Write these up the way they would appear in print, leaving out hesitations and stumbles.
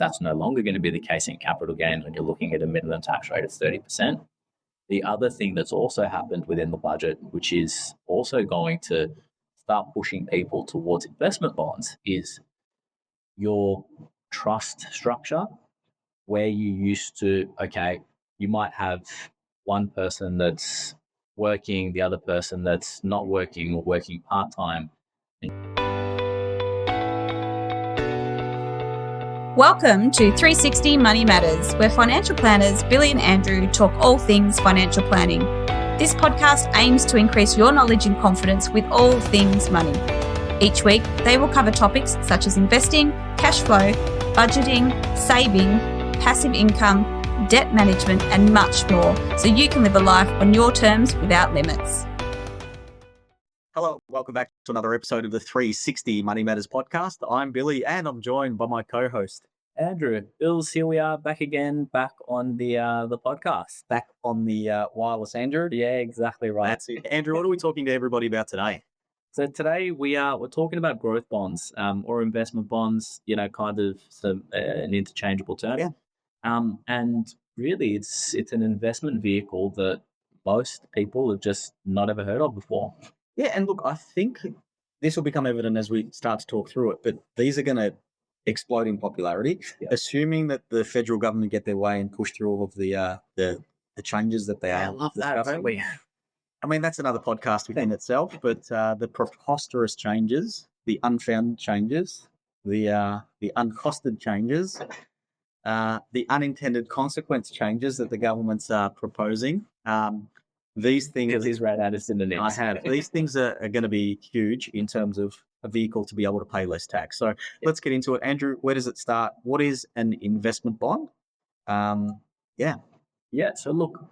That's no longer going to be the case in capital gains when you're looking at a minimum tax rate of 30%. The other thing that's also happened within the budget, which is also going to start pushing people towards investment bonds, is your trust structure, where you used to, you might have one person that's working, the other person that's not working or working part-time. Welcome to 360 Money Matters, where financial planners Billy and Andrew talk all things financial planning. This podcast aims to increase your knowledge and confidence with all things money. Each week, they will cover topics such as investing, cash flow, budgeting, saving, passive income, debt management, and much more, so you can live a life on your terms without limits. Hello, welcome back to another episode of the 360 Money Matters podcast. I'm Billy and I'm joined by my co-host, Andrew. Bills, here we are back again, back on the podcast. Back on the wireless Andrew. Yeah, exactly right. That's it. Andrew, what are we talking to everybody about today? So today we're talking about growth bonds or investment bonds, kind of an interchangeable term. Yeah. And really it's an investment vehicle that most people have just not ever heard of before. Yeah, and look, I think this will become evident as we start to talk through it, but these are going to explode in popularity, assuming that the federal government get their way and push through all of the changes that they are. I love that, don't we? I mean, that's another podcast within itself, but the preposterous changes, the unfounded changes, the uncosted changes, the unintended consequence changes that the governments are proposing. These things, he's ran out of synonyms. I have. These things are going to be huge in terms of a vehicle to be able to pay less tax. So let's get into it. Andrew, where does it start? What is an investment bond? So look,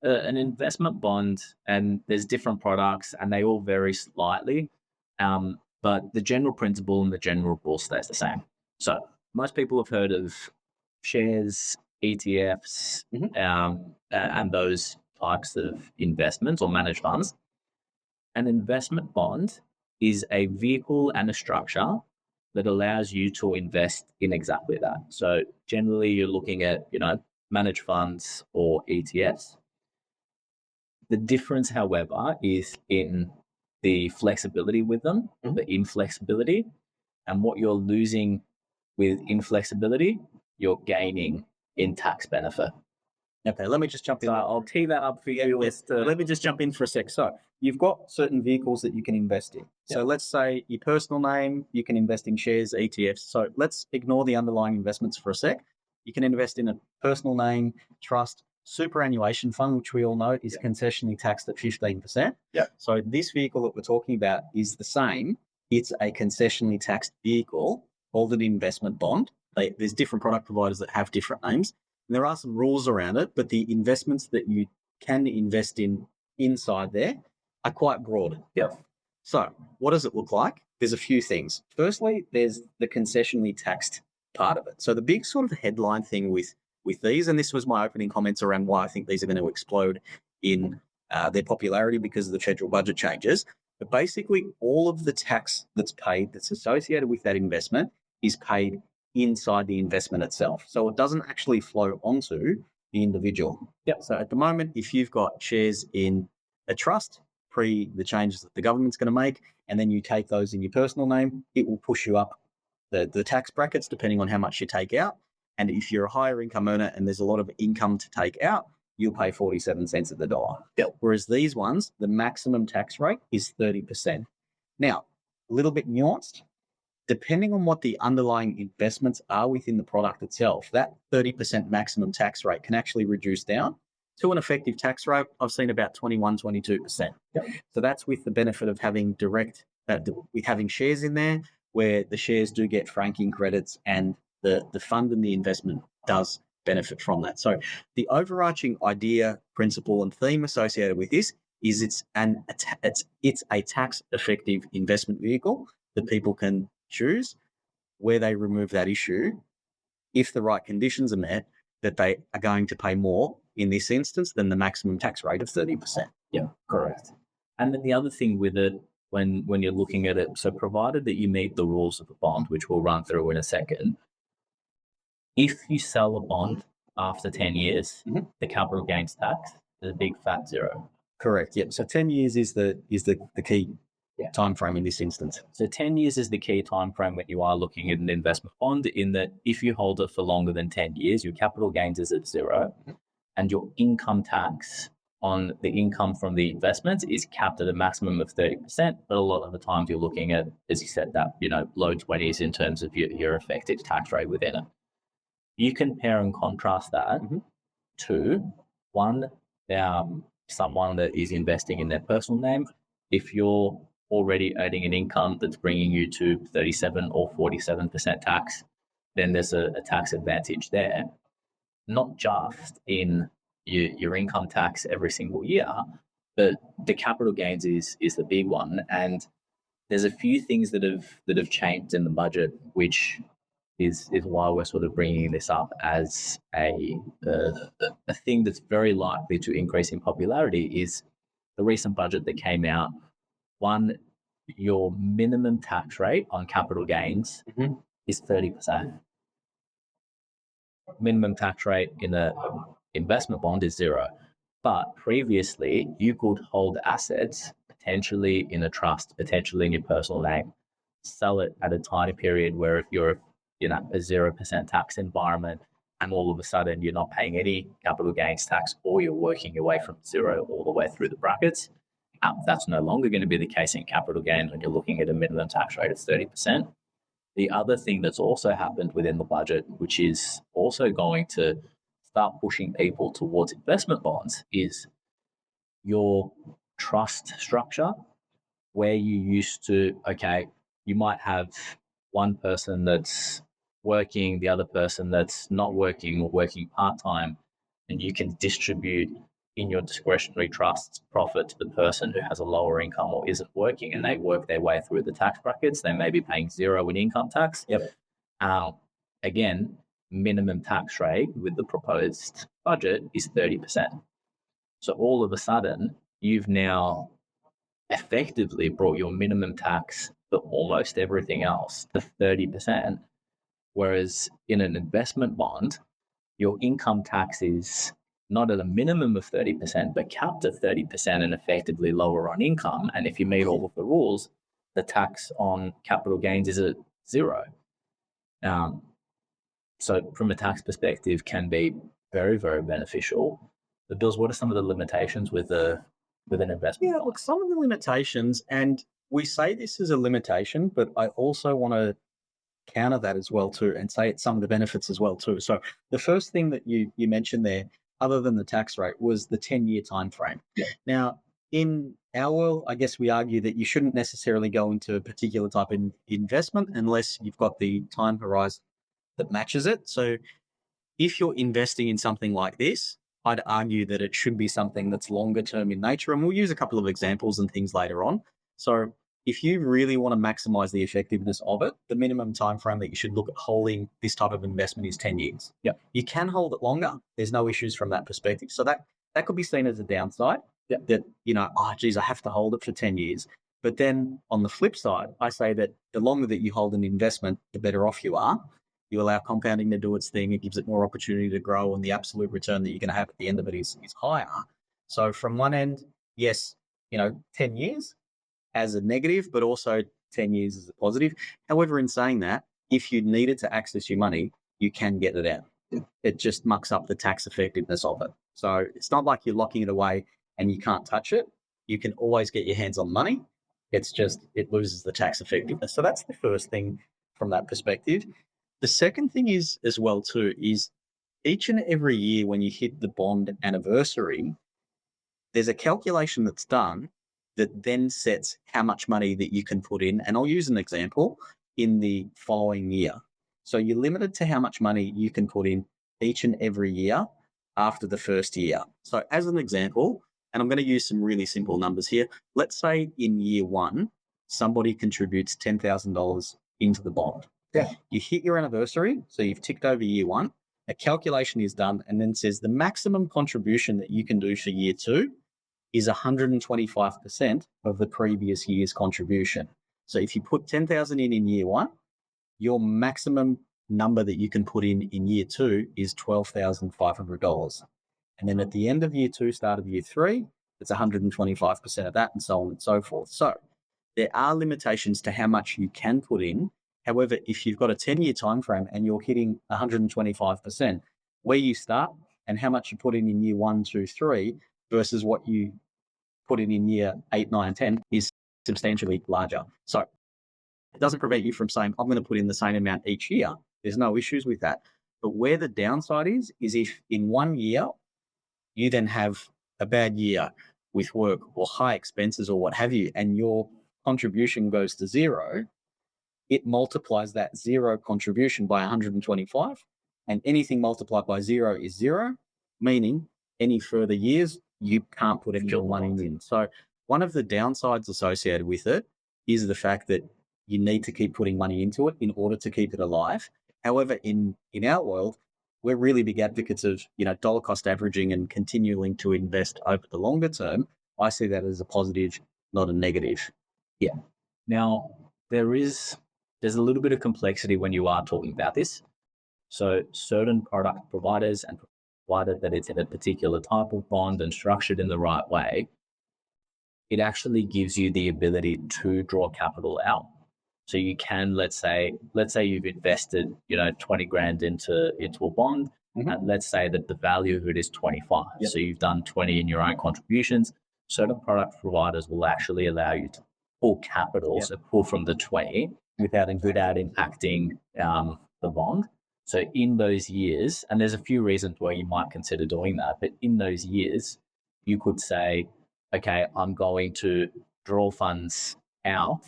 an investment bond, and there's different products and they all vary slightly, but the general principle and the general rule stays the same. So most people have heard of shares, ETFs, and those types of investments or managed funds. An investment bond is a vehicle and a structure that allows you to invest in exactly that. So generally you're looking at, managed funds or ETFs. The difference, however, is in the flexibility with them, the inflexibility, and what you're losing with inflexibility, you're gaining in tax benefit. Okay, let me just jump in. I'll tee that up for you. Let me just jump in for a sec. So you've got certain vehicles that you can invest in. So let's say your personal name, you can invest in shares, ETFs. So let's ignore the underlying investments for a sec. You can invest in a personal name, trust, superannuation fund, which we all know is concessionally taxed at 15%. Yeah. So this vehicle that we're talking about is the same. It's a concessionally taxed vehicle called an investment bond. There's different product providers that have different names. And there are some rules around it, but the investments that you can invest in inside there are quite broad. Yeah. So what does it look like? There's a few things. Firstly, there's the concessionally taxed part of it. So the big sort of headline thing with these, and this was my opening comments around why I think these are going to explode in their popularity because of the federal budget changes. But basically, all of the tax that's paid that's associated with that investment is paid inside the investment itself. So it doesn't actually flow onto the individual. Yep. So at the moment, if you've got shares in a trust, pre the changes that the government's going to make, and then you take those in your personal name, it will push you up the tax brackets depending on how much you take out. And if you're a higher income earner and there's a lot of income to take out, you'll pay 47 cents of the dollar. Yep. Whereas these ones, the maximum tax rate is 30%. Now, a little bit nuanced. Depending on what the underlying investments are within the product itself, that 30% maximum tax rate can actually reduce down to an effective tax rate. I've seen about 21, 22%. Yep. So that's with the benefit of having with having shares in there where the shares do get franking credits and the fund and the investment does benefit from that. So the overarching idea, principle, and theme associated with this is it's a tax effective investment vehicle that people can choose, where they remove that issue if the right conditions are met, that they are going to pay more in this instance than the maximum tax rate of 30%. Yeah, correct. And then the other thing with it, when you're looking at it, so provided that you meet the rules of the bond, which we'll run through in a second, If you sell a bond after 10 years, Mhm. the capital gains tax is a big fat zero. Correct. Yep. So 10 years is the key Yeah. time frame in this instance. So 10 years is the key time frame when you are looking at an investment bond, in that if you hold it for longer than 10 years, your capital gains is at zero, and your income tax on the income from the investments is capped at a maximum of 30%. But a lot of the times you're looking at, as you said, that low 20s in terms of your effective tax rate within it. You compare and contrast that to one, someone that is investing in their personal name. If you're already earning an income that's bringing you to 37 or 47% tax, then there's a tax advantage there. Not just in your income tax every single year, but the capital gains is the big one. And there's a few things that have changed in the budget, which is why we're sort of bringing this up as a thing that's very likely to increase in popularity. Is the recent budget that came out. One, your minimum tax rate on capital gains is 30%. Minimum tax rate in an investment bond is zero. But previously, you could hold assets potentially in a trust, potentially in your personal name, sell it at a tiny period where if you're a 0% tax environment, and all of a sudden you're not paying any capital gains tax, or you're working your way from zero all the way through the brackets, that's no longer going to be the case in capital gains when you're looking at a minimum tax rate of 30%. The other thing that's also happened within the budget, which is also going to start pushing people towards investment bonds, is your trust structure, where you used to, you might have one person that's working, the other person that's not working or working part-time, and you can distribute in your discretionary trust's profit to the person who has a lower income or isn't working, and they work their way through the tax brackets. They may be paying zero in income tax. Yep. Again, minimum tax rate with the proposed budget is 30%. So all of a sudden, you've now effectively brought your minimum tax for almost everything else to 30%. Whereas in an investment bond, your income tax is not at a minimum of 30%, but capped at 30% and effectively lower on income. And if you meet all of the rules, the tax on capital gains is at zero. So from a tax perspective, can be very, very beneficial. But Bills, what are some of the limitations with an investment? Yeah, look, some of the limitations, and we say this is a limitation, but I also want to counter that as well too, and say it's some of the benefits as well too. So the first thing that you mentioned there, other than the tax rate, was the 10-year time frame. Yeah. Now, in our world, I guess we argue that you shouldn't necessarily go into a particular type of investment unless you've got the time horizon that matches it. So if you're investing in something like this, I'd argue that it should be something that's longer term in nature. And we'll use a couple of examples and things later on. So if you really want to maximize the effectiveness of it, the minimum time frame that you should look at holding this type of investment is 10 years. Yeah. You can hold it longer. There's no issues from that perspective. So that could be seen as a downside. Yeah. That, I have to hold it for 10 years. But then on the flip side, I say that the longer that you hold an investment, the better off you are. You allow compounding to do its thing. It gives it more opportunity to grow, and the absolute return that you're going to have at the end of it is higher. So from one end, yes, 10 years as a negative, but also 10 years as a positive. However, in saying that, if you needed to access your money, you can get it out. It just mucks up the tax effectiveness of it. So it's not like you're locking it away and you can't touch it. You can always get your hands on money. It's just, it loses the tax effectiveness. So that's the first thing from that perspective. The second thing is as well too, is each and every year when you hit the bond anniversary, there's a calculation that's done that then sets how much money that you can put in. And I'll use an example in the following year. So you're limited to how much money you can put in each and every year after the first year. So as an example, and I'm going to use some really simple numbers here. Let's say in year one, somebody contributes $10,000 into the bond. Yeah. You hit your anniversary, so you've ticked over year one. A calculation is done and then says the maximum contribution that you can do for year two is 125% of the previous year's contribution. So if you put 10,000 in year one, your maximum number that you can put in year 2 is $12,500. And then at the end of year 2, start of year 3, it's 125% of that, and so on and so forth. So there are limitations to how much you can put in. However, if you've got a 10-year time frame and you're hitting 125%, where you start and how much you put in year 1, 2, 3 versus what you put in year 8, 9, 10 is substantially larger. So it doesn't prevent you from saying, I'm going to put in the same amount each year. There's no issues with that. But where the downside is if in 1 year you then have a bad year with work or high expenses or what have you, and your contribution goes to zero, it multiplies that zero contribution by 125, and anything multiplied by zero is zero, meaning any further years, you can't put any more money in. So one of the downsides associated with it is the fact that you need to keep putting money into it in order to keep it alive. However, in our world, we're really big advocates of, dollar cost averaging and continuing to invest over the longer term. I see that as a positive, not a negative. Yeah. Now, there's a little bit of complexity when you are talking about this. So certain product providers, and provided that it's in a particular type of bond and structured in the right way, it actually gives you the ability to draw capital out. So you can, let's say you've invested, 20 grand into a bond, and let's say that the value of it is 25. Yep. So you've done 20 in your own contributions. Certain product providers will actually allow you to pull capital, so pull from the 20 without impacting the bond. So in those years, and there's a few reasons why you might consider doing that, but in those years, you could say, okay, I'm going to draw funds out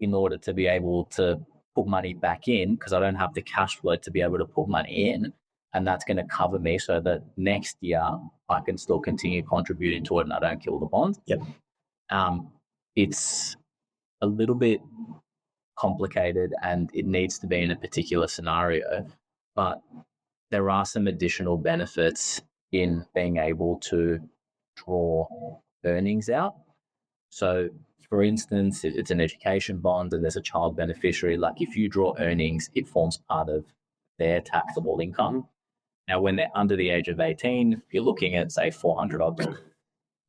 in order to be able to put money back in, because I don't have the cash flow to be able to put money in. And that's going to cover me so that next year I can still continue contributing to it and I don't kill the bond. Yep. It's a little bit complicated and it needs to be in a particular scenario, but there are some additional benefits in being able to draw earnings out. So for instance, if it's an education bond and there's a child beneficiary, like if you draw earnings, it forms part of their taxable income. Now, when they're under the age of 18, if you're looking at, say, $400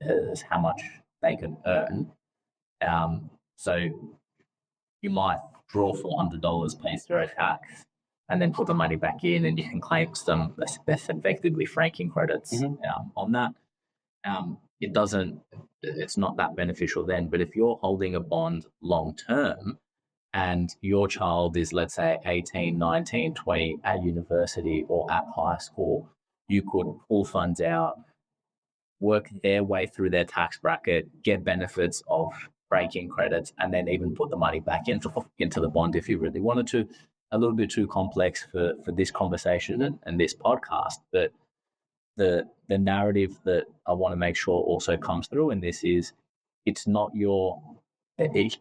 is how much they can earn. So you might draw $400, pay zero tax, and then put the money back in, and you can claim some effectively franking credits on that. It's not that beneficial then. But if you're holding a bond long term and your child is, let's say, 18, 19, 20 at university or at high school, you could pull funds out, work their way through their tax bracket, get benefits of franking credits, and then even put the money back into the bond if you really wanted to. A little bit too complex for this conversation and this podcast, but the narrative that I want to make sure also comes through in this is it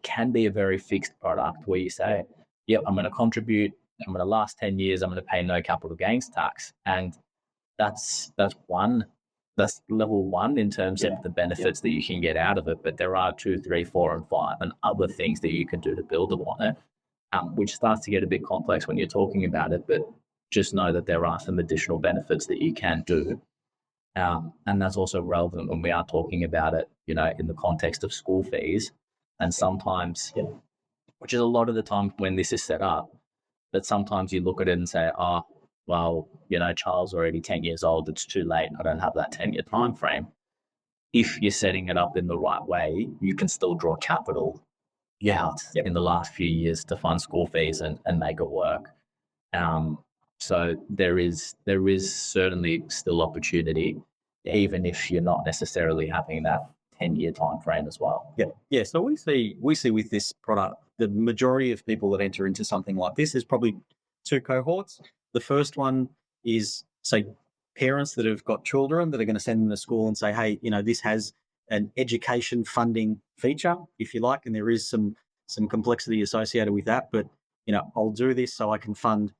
can be a very fixed product where you say, yep, I'm going to contribute, I'm going to last 10 years, I'm going to pay no capital gains tax. And that's level one in terms of the benefits that you can get out of it. But there are 2, 3, 4, and 5 and other things that you can do to build upon it, which starts to get a bit complex when you're talking about it. But just know that there are some additional benefits that you can do. And that's also relevant when we are talking about it, in the context of school fees. And sometimes, which is a lot of the time when this is set up, but sometimes you look at it and say, oh, well, child's already 10 years old. It's too late. I don't have that 10-year time frame. If you're setting it up in the right way, you can still draw capital out in the last few years to fund school fees and make it work. So there is certainly still opportunity, even if you're not necessarily having that 10-year time frame as well. Yeah. So we see with this product, the majority of people that enter into something like this is probably 2 cohorts. The first one is, say, parents that have got children that are going to send them to school and say, hey, this has an education funding feature, if you like, and there is some complexity associated with that, but I'll do this so I can fund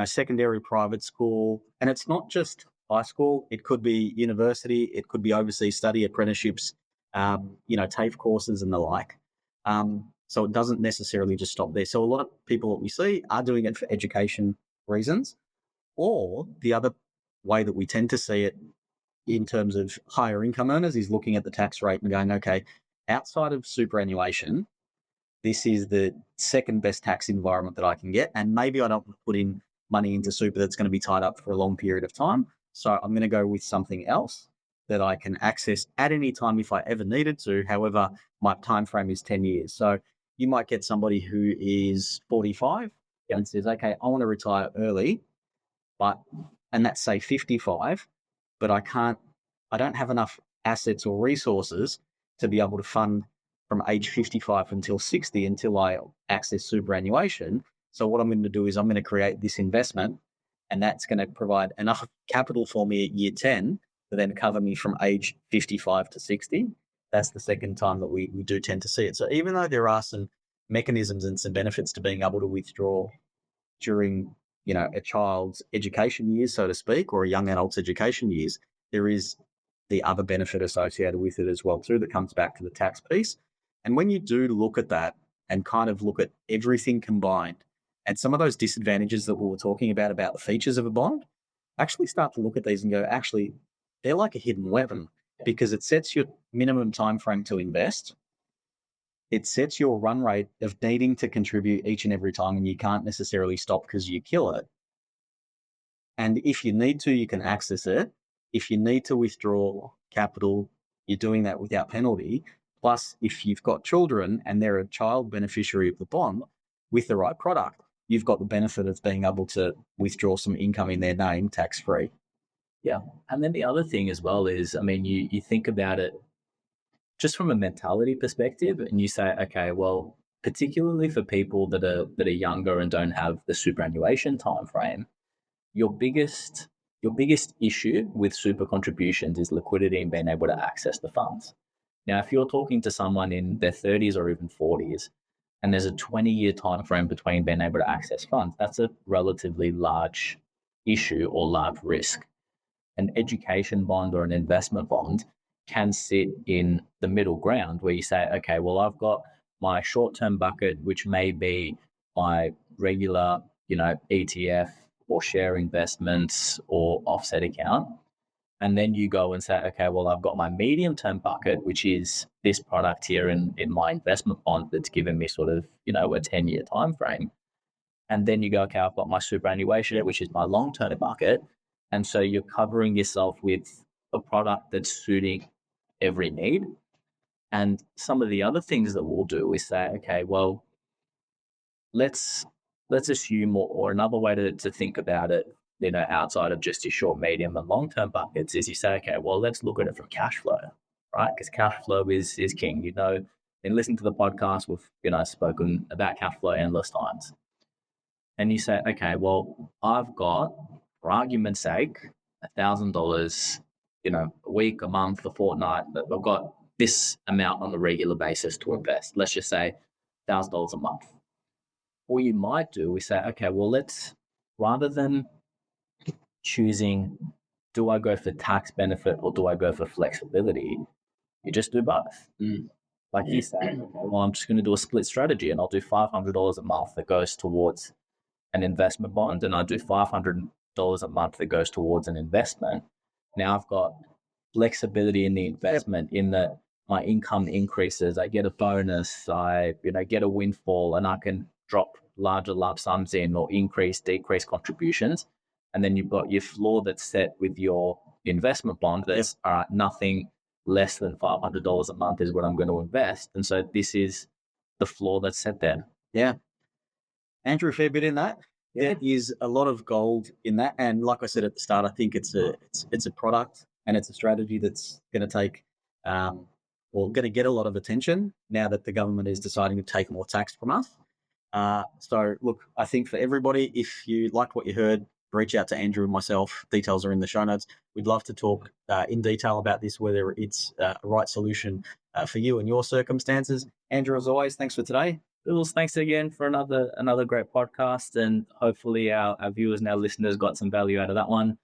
secondary private school. And it's not just high school. It could be university. It could be overseas study, apprenticeships, TAFE courses and the like. So it doesn't necessarily just stop there. So a lot of people that we see are doing it for education reasons, or the other way that we tend to see it in terms of higher income earners is looking at the tax rate and going, okay, outside of superannuation, this is the second best tax environment that I can get. And maybe I don't put in money into super that's going to be tied up for a long period of time. So I'm going to go with something else that I can access at any time if I ever needed to. However, my time frame is 10 years. So you might get somebody who is 45 and says, okay, I want to retire early, and that's say 55, but I don't have enough assets or resources to be able to fund from age 55 until 60 until I access superannuation. So what I'm going to do is I'm going to create this investment, and that's going to provide enough capital for me at year 10 to then cover me from age 55 to 60. That's the second time that we do tend to see it. So even though there are some mechanisms and some benefits to being able to withdraw during, a child's education years, so to speak, or a young adult's education years, there is the other benefit associated with it as well too, that comes back to the tax piece. And when you do look at that and kind of look at everything combined and some of those disadvantages that we were talking about the features of a bond, actually start to look at these and go, actually, they're like a hidden weapon, because it sets your minimum time frame to invest. It sets your run rate of needing to contribute each and every time, and you can't necessarily stop because you kill it. And if you need to, you can access it. If you need to withdraw capital, you're doing that without penalty. Plus, if you've got children and they're a child beneficiary of the bond with the right product, you've got the benefit of being able to withdraw some income in their name tax-free. Yeah. And then the other thing as well is, you think about it just from a mentality perspective, and you say, okay, well, particularly for people that are younger and don't have the superannuation time frame, your biggest issue with super contributions is liquidity and being able to access the funds. Now, if you're talking to someone in their 30s or even 40s, and there's a 20-year time frame between being able to access funds, that's a relatively large issue or large risk. An education bond or an investment bond can sit in the middle ground where you say, okay, well, I've got my short-term bucket, which may be my regular, ETF or share investments or offset account. And then you go and say, okay, well, I've got my medium-term bucket, which is this product here in my investment bond that's given me sort of, a 10-year time frame. And then you go, okay, I've got my superannuation, which is my long-term bucket. And so you're covering yourself with a product that's suiting every need. And some of the other things that we'll do is say, okay, well, let's assume, or another way to think about it, outside of just your short, medium, and long-term buckets, is you say, okay, well, let's look at it from cash flow, right? Because cash flow is king. In listening to the podcast, we've spoken about cash flow endless times. And you say, okay, well, I've got, for argument's sake, $1,000, a week, a month, a fortnight, that I've got this amount on a regular basis to invest. Let's just say $1,000 a month. What you might do is say, okay, well, rather than choosing, do I go for tax benefit or do I go for flexibility, you just do both. Like you say, okay, well, I'm just going to do a split strategy, and I'll do $500 a month that goes towards an investment bond, and I do $500 a month that goes towards an investment. Now I've got flexibility in the investment, in that my income increases, I get a bonus, I get a windfall, and I can drop larger lump sums in or decrease contributions. And then you've got your floor that's set with your investment bond that's nothing less than $500 a month is what I'm going to invest. And so this is the floor that's set there. Yeah. Andrew, a fair bit in that. Yeah. There is a lot of gold in that. And like I said at the start, I think it's a product and it's a strategy that's going to take going to get a lot of attention now that the government is deciding to take more tax from us. So look, I think for everybody, if you like what you heard, reach out to Andrew and myself. Details are in the show notes. We'd love to talk in detail about this, whether it's a right solution for you and your circumstances. Andrew, as always, thanks for today. Jules, thanks again for another great podcast, and hopefully our viewers and our listeners got some value out of that one.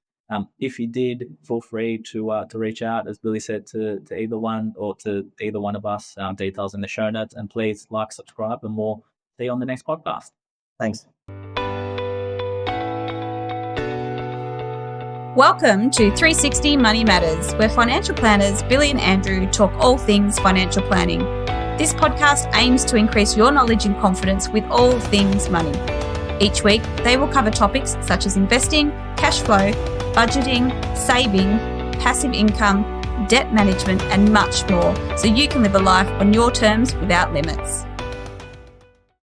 If you did, feel free to reach out, as Billy said, to either one or to either one of us. Details in the show notes, and please like, subscribe, and we'll see you on the next podcast. Thanks. Welcome to 360 Money Matters, where financial planners Billy and Andrew talk all things financial planning. This podcast aims to increase your knowledge and confidence with all things money. Each week, they will cover topics such as investing, cash flow, budgeting, saving, passive income, debt management, and much more, so you can live a life on your terms without limits.